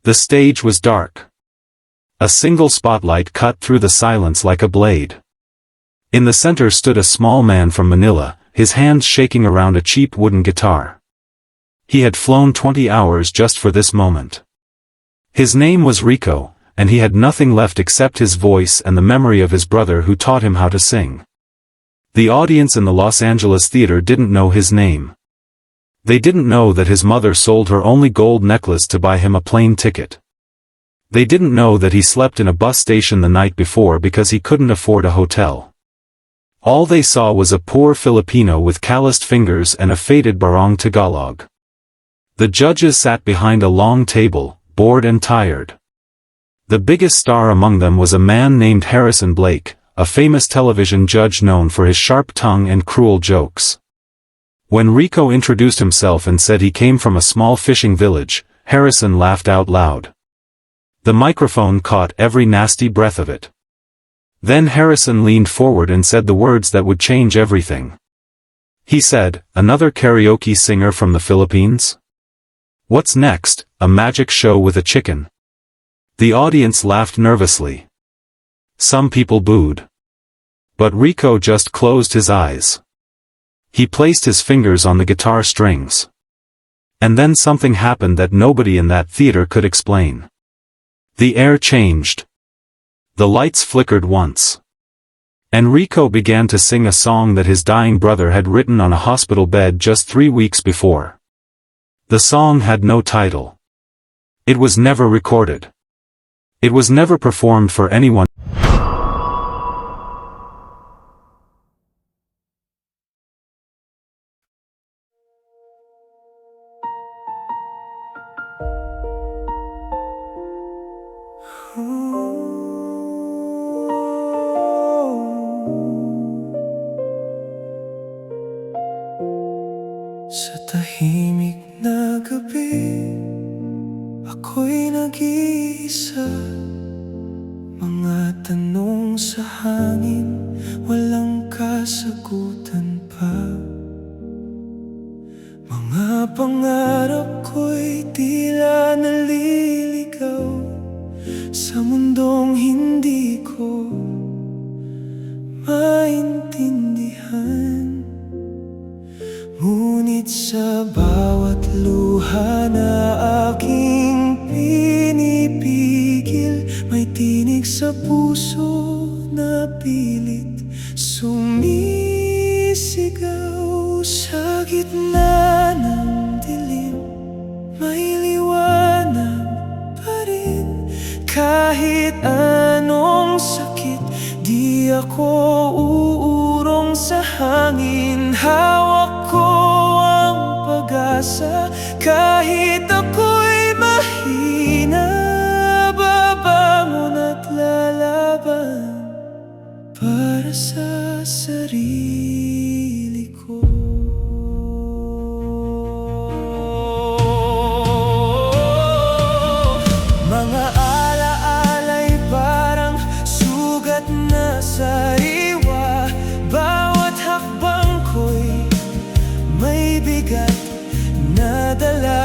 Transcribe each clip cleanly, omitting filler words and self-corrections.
The stage was dark. A single spotlight cut through the silence like a blade. In the center stood a small man from Manila, his hands shaking around a cheap wooden guitar. He had flown 20 hours just for this moment. His name was Rico, and he had nothing left except his voice and the memory of his brother who taught him how to sing. The audience in the Los Angeles theater didn't know his name. They didn't know that his mother sold her only gold necklace to buy him a plane ticket. They didn't know that he slept in a bus station the night before because he couldn't afford a hotel. All they saw was a poor Filipino with calloused fingers and a faded barong Tagalog. The judges sat behind a long table, bored and tired. The biggest star among them was a man named Harrison Blake, a famous television judge known for his sharp tongue and cruel jokes. When Rico introduced himself and said he came from a small fishing village, Harrison laughed out loud. The microphone caught every nasty breath of it. Then Harrison leaned forward and said the words that would change everything. He said, "Another karaoke singer from the Philippines? What's next, a magic show with a chicken?" The audience laughed nervously. Some people booed. But Rico just closed his eyes. He placed his fingers on the guitar strings. And then something happened that nobody in that theater could explain. The air changed. The lights flickered once. And Rico began to sing a song that his dying brother had written on a hospital bed just 3 weeks before. The song had no title. It was never recorded. It was never performed for anyone. Sa tahimik na gabi, ako'y nag-iisa. Mga tanong sa hangin, walang kasagutan pa. Mga pangarap ko'y tila naliligaw sa mundong hindi ko maintindihan. Ngunit sa bawat luha na aking pinipigil, may tinig sa puso na pilit sumisigaw. Sa gitna ng dilim, may liwanag pa rin. Kahit anong sakit, di ako uurong sa hangin. Hawak ko ang pag-asa, kahit ako'y mahina. Babangon at lalaban para sa sarili ko. Mga alaala'y parang sugat na sariwa. Bawat hakbang ko'y may bigat na dala.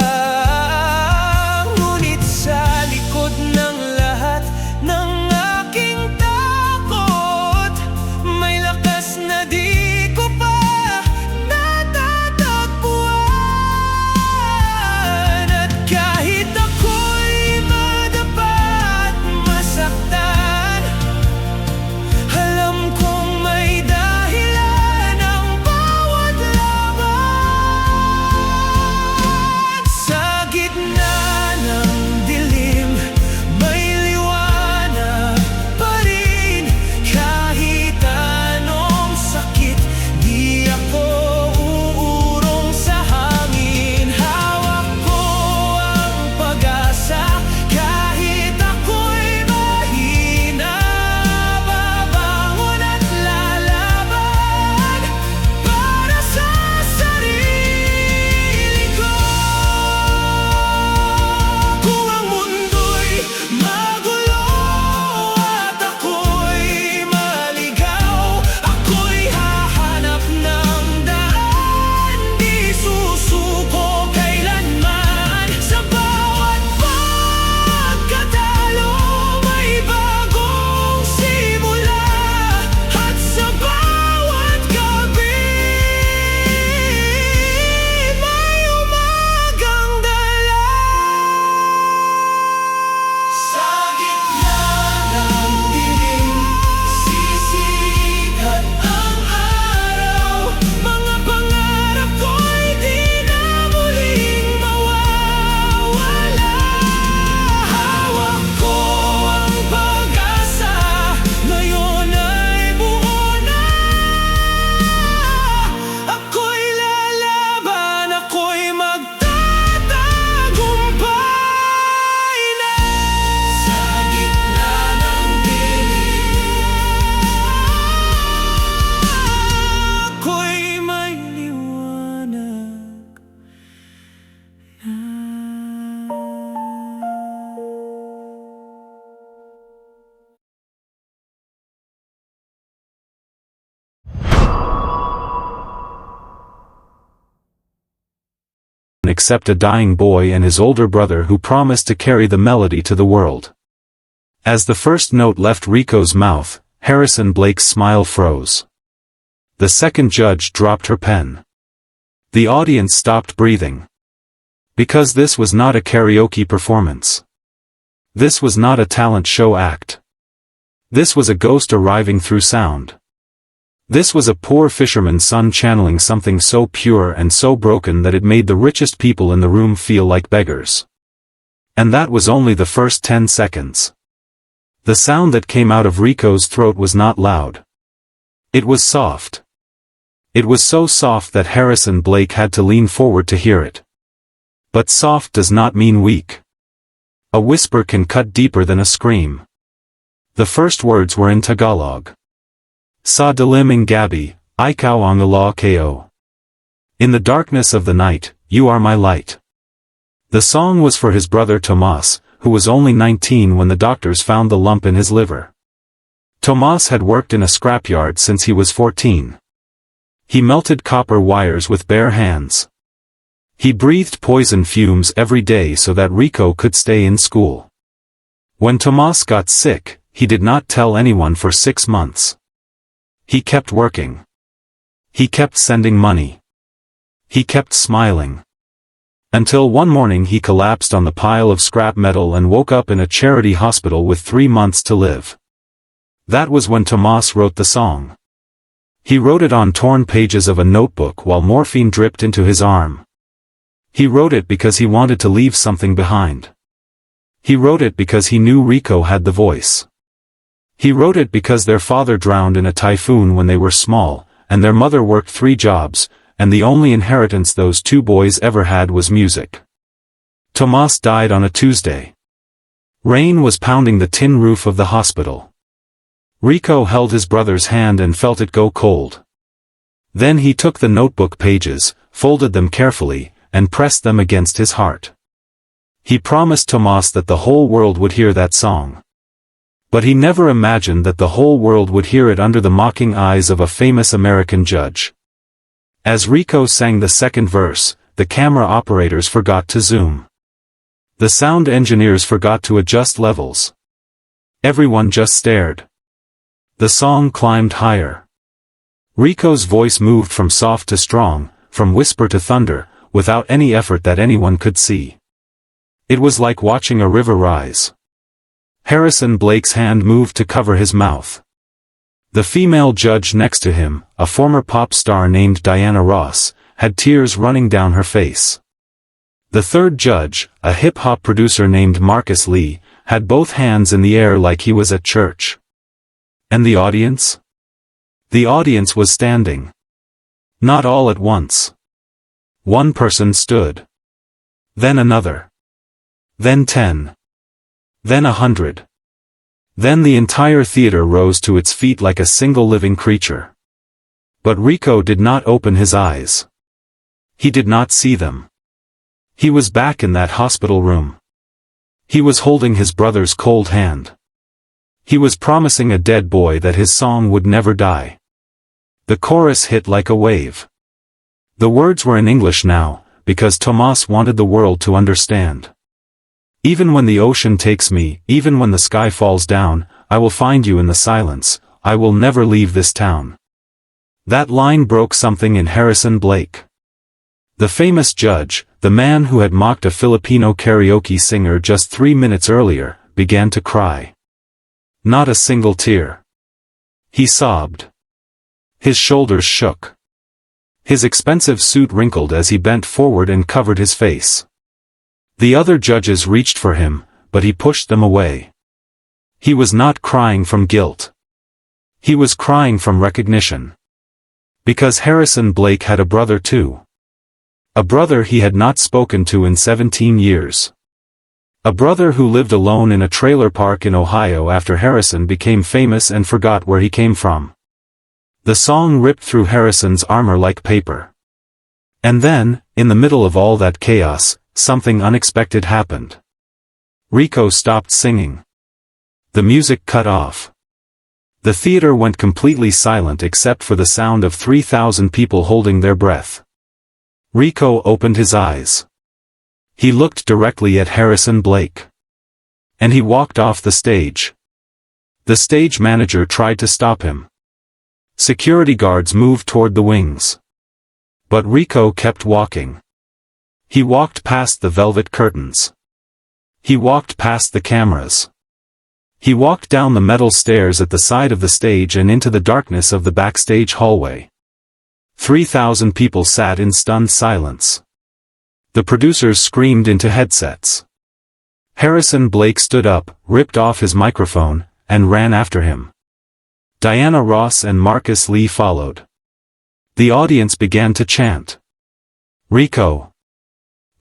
Ngunit sa likod ng lahat ng aking takot, may lakas na di ko pa natatagpuan. At kahit ako'y madapa at masaktan, alam kong may dahilan ang bawat laban. Sa except a dying boy and his older brother who promised to carry the melody to the world. As the first note left Rico's mouth, Harrison Blake's smile froze. The second judge dropped her pen. The audience stopped breathing. Because this was not a karaoke performance. This was not a talent show act. This was a ghost arriving through sound. This was a poor fisherman's son channeling something so pure and so broken that it made the richest people in the room feel like beggars. And that was only the first 10 seconds. The sound that came out of Rico's throat was not loud. It was soft. It was so soft that Harrison Blake had to lean forward to hear it. But soft does not mean weak. A whisper can cut deeper than a scream. The first words were in Tagalog. Sa dilim ng gabi, ikaw ang ilaw ko. In the darkness of the night, you are my light. The song was for his brother Tomas, who was only 19 when the doctors found the lump in his liver. Tomas had worked in a scrapyard since he was 14. He melted copper wires with bare hands. He breathed poison fumes every day so that Rico could stay in school. When Tomas got sick, he did not tell anyone for 6 months. He kept working. He kept sending money. He kept smiling. Until one morning he collapsed on the pile of scrap metal and woke up in a charity hospital with 3 months to live. That was when Tomas wrote the song. He wrote it on torn pages of a notebook while morphine dripped into his arm. He wrote it because he wanted to leave something behind. He wrote it because he knew Rico had the voice. He wrote it because their father drowned in a typhoon when they were small, and their mother worked 3 jobs, and the only inheritance those 2 boys ever had was music. Tomas died on a Tuesday. Rain was pounding the tin roof of the hospital. Rico held his brother's hand and felt it go cold. Then he took the notebook pages, folded them carefully, and pressed them against his heart. He promised Tomas that the whole world would hear that song. But he never imagined that the whole world would hear it under the mocking eyes of a famous American judge. As Rico sang the second verse, the camera operators forgot to zoom. The sound engineers forgot to adjust levels. Everyone just stared. The song climbed higher. Rico's voice moved from soft to strong, from whisper to thunder, without any effort that anyone could see. It was like watching a river rise. Harrison Blake's hand moved to cover his mouth. The female judge next to him, a former pop star named Diana Ross, had tears running down her face. The third judge, a hip-hop producer named Marcus Lee, had both hands in the air like he was at church. And the audience? The audience was standing. Not all at once. One person stood. Then another. Then 10. Then 100. Then the entire theater rose to its feet like a single living creature. But Rico did not open his eyes. He did not see them. He was back in that hospital room. He was holding his brother's cold hand. He was promising a dead boy that his song would never die. The chorus hit like a wave. The words were in English now, because Tomas wanted the world to understand. Even when the ocean takes me, even when the sky falls down, I will find you in the silence, I will never leave this town. That line broke something in Harrison Blake. The famous judge, the man who had mocked a Filipino karaoke singer just 3 minutes earlier, began to cry. Not a single tear. He sobbed. His shoulders shook. His expensive suit wrinkled as he bent forward and covered his face. The other judges reached for him, but he pushed them away. He was not crying from guilt. He was crying from recognition. Because Harrison Blake had a brother too. A brother he had not spoken to in 17 years. A brother who lived alone in a trailer park in Ohio after Harrison became famous and forgot where he came from. The song ripped through Harrison's armor like paper. And then, in the middle of all that chaos, something unexpected happened. Rico stopped singing. The music cut off. The theater went completely silent except for the sound of 3,000 people holding their breath. Rico opened his eyes. He looked directly at Harrison Blake. And he walked off the stage. The stage manager tried to stop him. Security guards moved toward the wings. But Rico kept walking. He walked past the velvet curtains. He walked past the cameras. He walked down the metal stairs at the side of the stage and into the darkness of the backstage hallway. 3,000 people sat in stunned silence. The producers screamed into headsets. Harrison Blake stood up, ripped off his microphone, and ran after him. Diana Ross and Marcus Lee followed. The audience began to chant. Rico!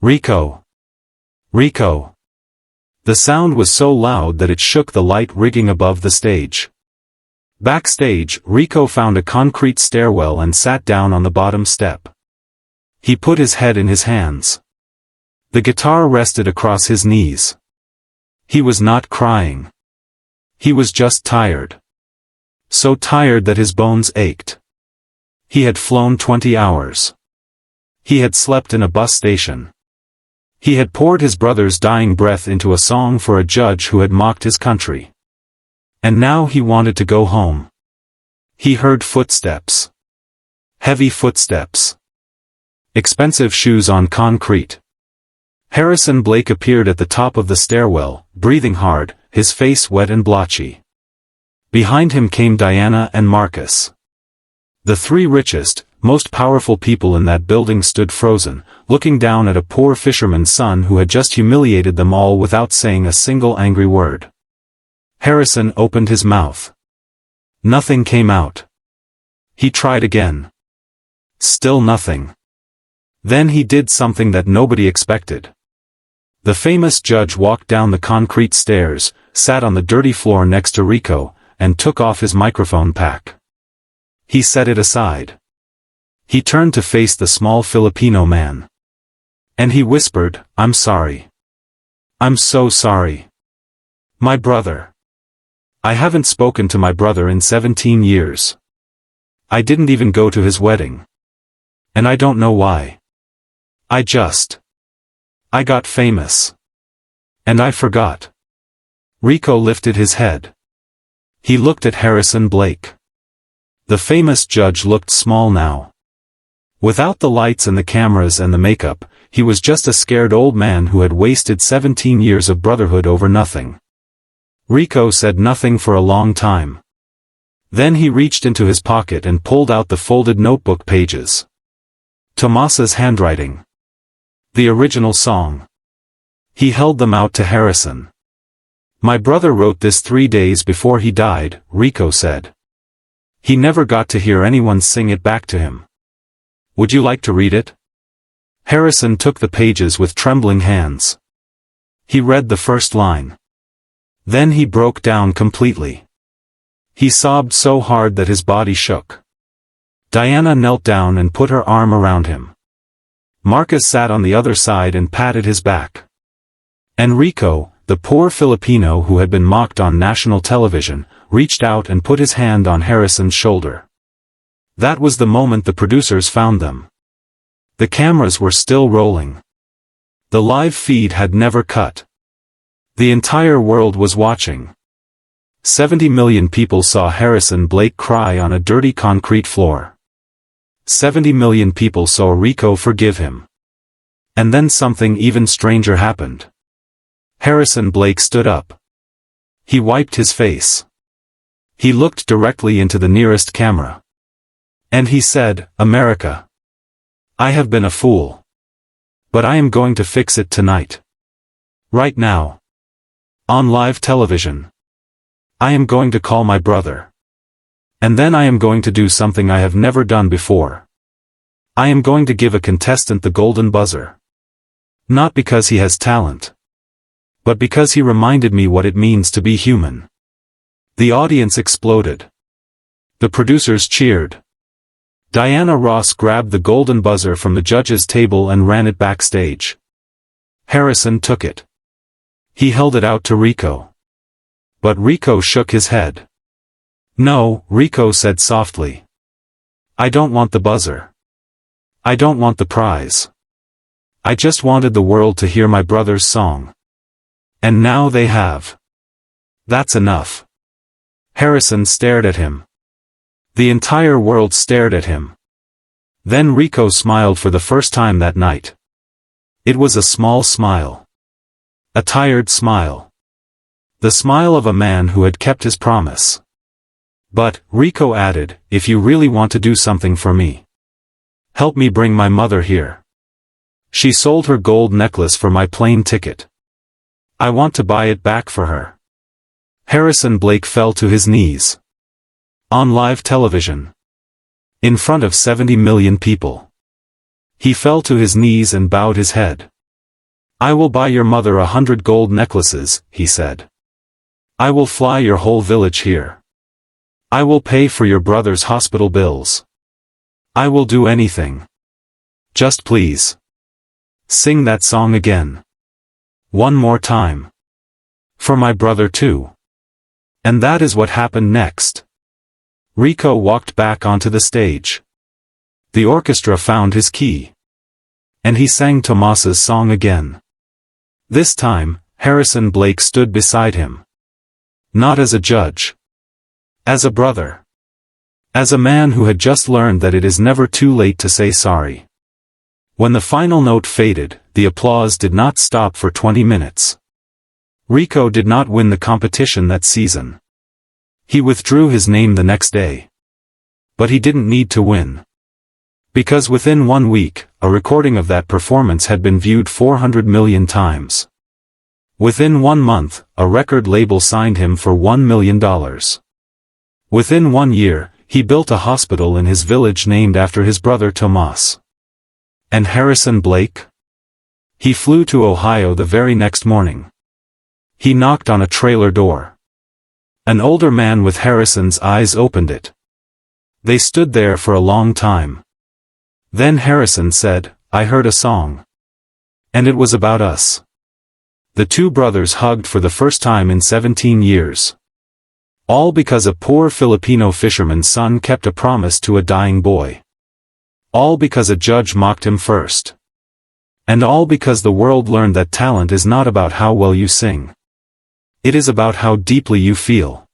Rico! Rico! The sound was so loud that it shook the light rigging above the stage. Backstage, Rico found a concrete stairwell and sat down on the bottom step. He put his head in his hands. The guitar rested across his knees. He was not crying. He was just tired. So tired that his bones ached. He had flown 20 hours. He had slept in a bus station. He had poured his brother's dying breath into a song for a judge who had mocked his country. And now he wanted to go home. He heard footsteps. Heavy footsteps. Expensive shoes on concrete. Harrison Blake appeared at the top of the stairwell, breathing hard, his face wet and blotchy. Behind him came Diana and Marcus. The three richest, most powerful people in that building stood frozen, looking down at a poor fisherman's son who had just humiliated them all without saying a single angry word. Harrison opened his mouth. Nothing came out. He tried again. Still nothing. Then he did something that nobody expected. The famous judge walked down the concrete stairs, sat on the dirty floor next to Rico, and took off his microphone pack. He set it aside. He turned to face the small Filipino man. And he whispered, "I'm sorry. I'm so sorry. My brother. I haven't spoken to my brother in 17 years. I didn't even go to his wedding. And I don't know why. I got famous. And I forgot." Rico lifted his head. He looked at Harrison Blake. The famous judge looked small now. Without the lights and the cameras and the makeup, he was just a scared old man who had wasted 17 years of brotherhood over nothing. Rico said nothing for a long time. Then he reached into his pocket and pulled out the folded notebook pages. Tomasa's handwriting. The original song. He held them out to Harrison. "My brother wrote this 3 days before he died," Rico said. "He never got to hear anyone sing it back to him. Would you like to read it?" Harrison took the pages with trembling hands. He read the first line. Then he broke down completely. He sobbed so hard that his body shook. Diana knelt down and put her arm around him. Marcus sat on the other side and patted his back. And Rico, the poor Filipino who had been mocked on national television, reached out and put his hand on Harrison's shoulder. That was the moment the producers found them. The cameras were still rolling. The live feed had never cut. The entire world was watching. 70 million people saw Harrison Blake cry on a dirty concrete floor. 70 million people saw Rico forgive him. And then something even stranger happened. Harrison Blake stood up. He wiped his face. He looked directly into the nearest camera. And he said, "America. I have been a fool. But I am going to fix it tonight. Right now. On live television. I am going to call my brother. And then I am going to do something I have never done before. I am going to give a contestant the golden buzzer. Not because he has talent. But because he reminded me what it means to be human." The audience exploded. The producers cheered. Diana Ross grabbed the golden buzzer from the judge's table and ran it backstage. Harrison took it. He held it out to Rico. But Rico shook his head. "No," Rico said softly. "I don't want the buzzer. I don't want the prize. I just wanted the world to hear my brother's song. And now they have. That's enough. Harrison stared at him. The entire world stared at him. Then Rico smiled for the first time that night. It was a small smile. A tired smile. The smile of a man who had kept his promise. But, Rico added, if you really want to do something for me, help me bring my mother here. She sold her gold necklace for my plane ticket. I want to buy it back for her. Harrison Blake fell to his knees. On live television. In front of 70 million people. He fell to his knees and bowed his head. I will buy your mother 100 gold necklaces, he said. I will fly your whole village here. I will pay for your brother's hospital bills. I will do anything. Just please. Sing that song again. One more time. For my brother too. And that is what happened next. Rico walked back onto the stage. The orchestra found his key. And he sang Tomas's song again. This time, Harrison Blake stood beside him. Not as a judge. As a brother. As a man who had just learned that it is never too late to say sorry. When the final note faded, the applause did not stop for 20 minutes. Rico did not win the competition that season. He withdrew his name the next day. But he didn't need to win. Because within 1 week, a recording of that performance had been viewed 400 million times. Within 1 month, a record label signed him for $1 million. Within 1 year, he built a hospital in his village named after his brother Tomas. And Harrison Blake? He flew to Ohio the very next morning. He knocked on a trailer door. An older man with Harrison's eyes opened it. They stood there for a long time. Then Harrison said, I heard a song. And it was about us. The two brothers hugged for the first time in 17 years. All because a poor Filipino fisherman's son kept a promise to a dying boy. All because a judge mocked him first. And all because the world learned that talent is not about how well you sing. It is about how deeply you feel.